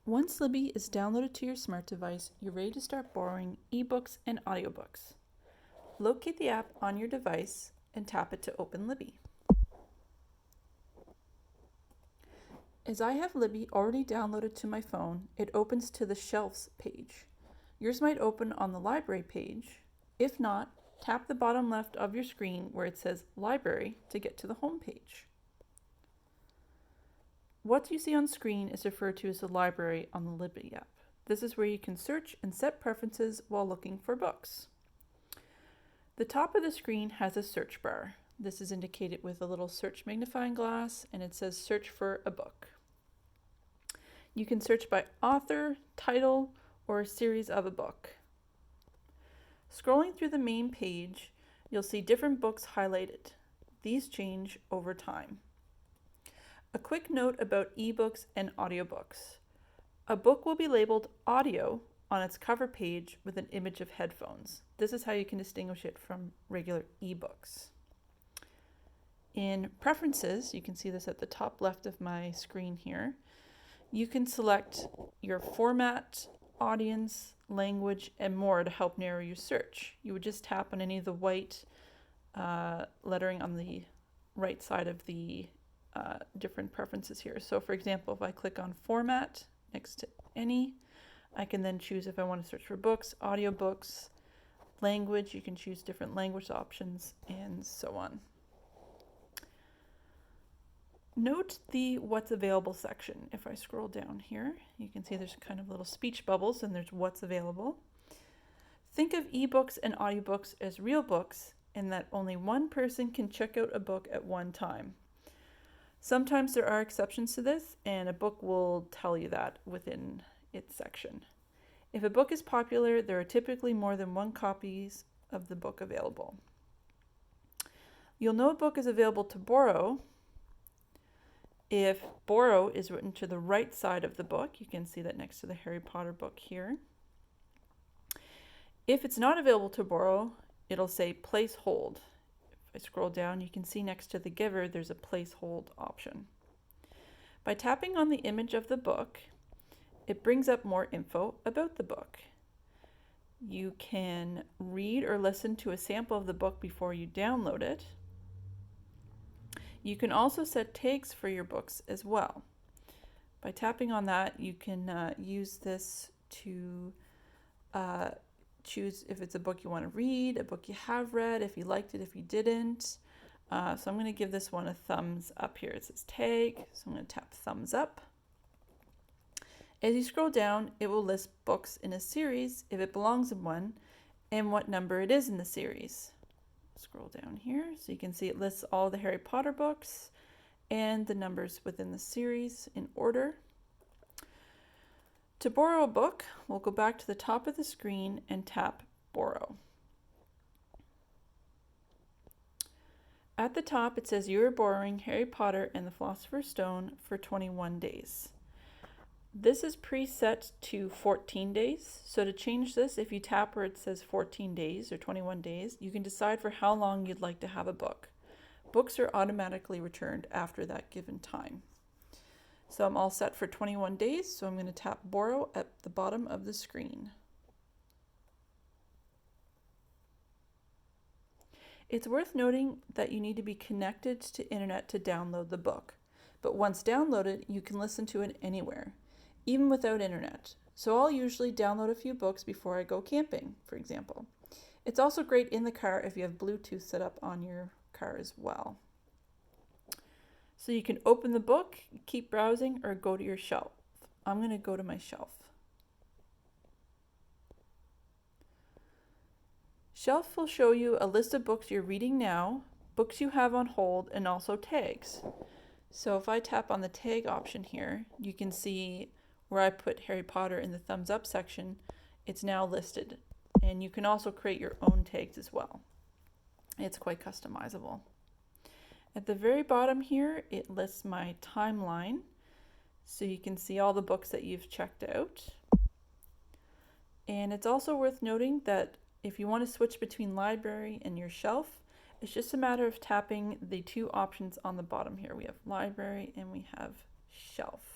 Once Libby is downloaded to your smart device, you're ready to start borrowing ebooks and audiobooks. Locate the app on your device and tap it to open Libby. As I have Libby already downloaded to my phone, it opens to the Shelves page. Yours might open on the Library page. If not, tap the bottom left of your screen where it says Library to get to the home page. What you see on screen is referred to as the library on the Libby app. This is where you can search and set preferences while looking for books. The top of the screen has a search bar. This is indicated with a little search magnifying glass, and it says search for a book. You can search by author, title, or a series of a book. Scrolling through the main page, you'll see different books highlighted. These change over time. A quick note about ebooks and audiobooks. A book will be labeled audio on its cover page with an image of headphones. This is how you can distinguish it from regular ebooks. In Preferences, you can see this at the top left of my screen here, you can select your format, audience, language, and more to help narrow your search. You would just tap on any of the white lettering on the right side of the different preferences here. So for example, if I click on format next to any, I can then choose if I want to search for books, audiobooks, language, you can choose different language options, and so on. Note the what's available section. If I scroll down here, you can see there's kind of little speech bubbles and there's what's available. Think of ebooks and audiobooks as real books in that only one person can check out a book at one time. Sometimes there are exceptions to this, and a book will tell you that within its section. If a book is popular, there are typically more than one copies of the book available. You'll know a book is available to borrow if borrow is written to the right side of the book. You can see that next to the Harry Potter book here. If it's not available to borrow, it'll say place hold. If I scroll down, you can see next to the giver, there's a place hold option. By tapping on the image of the book, it brings up more info about the book. You can read or listen to a sample of the book before you download it. You can also set tags for your books as well. By tapping on that, you can use this to choose if it's a book you want to read, a book you have read, if you liked it, if you didn't. So I'm going to give this one a thumbs up here. It says tag, so I'm going to tap thumbs up. As you scroll down, it will list books in a series if it belongs in one and what number it is in the series. Scroll down here so you can see it lists all the Harry Potter books and the numbers within the series in order. To borrow a book, we'll go back to the top of the screen and tap borrow. At the top it says you are borrowing Harry Potter and the Philosopher's Stone for 21 days. This is preset to 14 days, so to change this, if you tap where it says 14 days or 21 days, you can decide for how long you'd like to have a book. Books are automatically returned after that given time. So I'm all set for 21 days, so I'm going to tap borrow at the bottom of the screen. It's worth noting that you need to be connected to internet to download the book, but once downloaded, you can listen to it anywhere, even without internet. So I'll usually download a few books before I go camping, for example. It's also great in the car if you have Bluetooth set up on your car as well. So you can open the book, keep browsing, or go to your shelf. I'm going to go to my shelf. Shelf will show you a list of books you're reading now, books you have on hold, and also tags. So if I tap on the tag option here, you can see where I put Harry Potter in the thumbs up section, it's now listed. And you can also create your own tags as well. It's quite customizable. At the very bottom here, it lists my timeline. So you can see all the books that you've checked out. And it's also worth noting that if you want to switch between library and your shelf, it's just a matter of tapping the two options on the bottom here. We have library and we have shelf.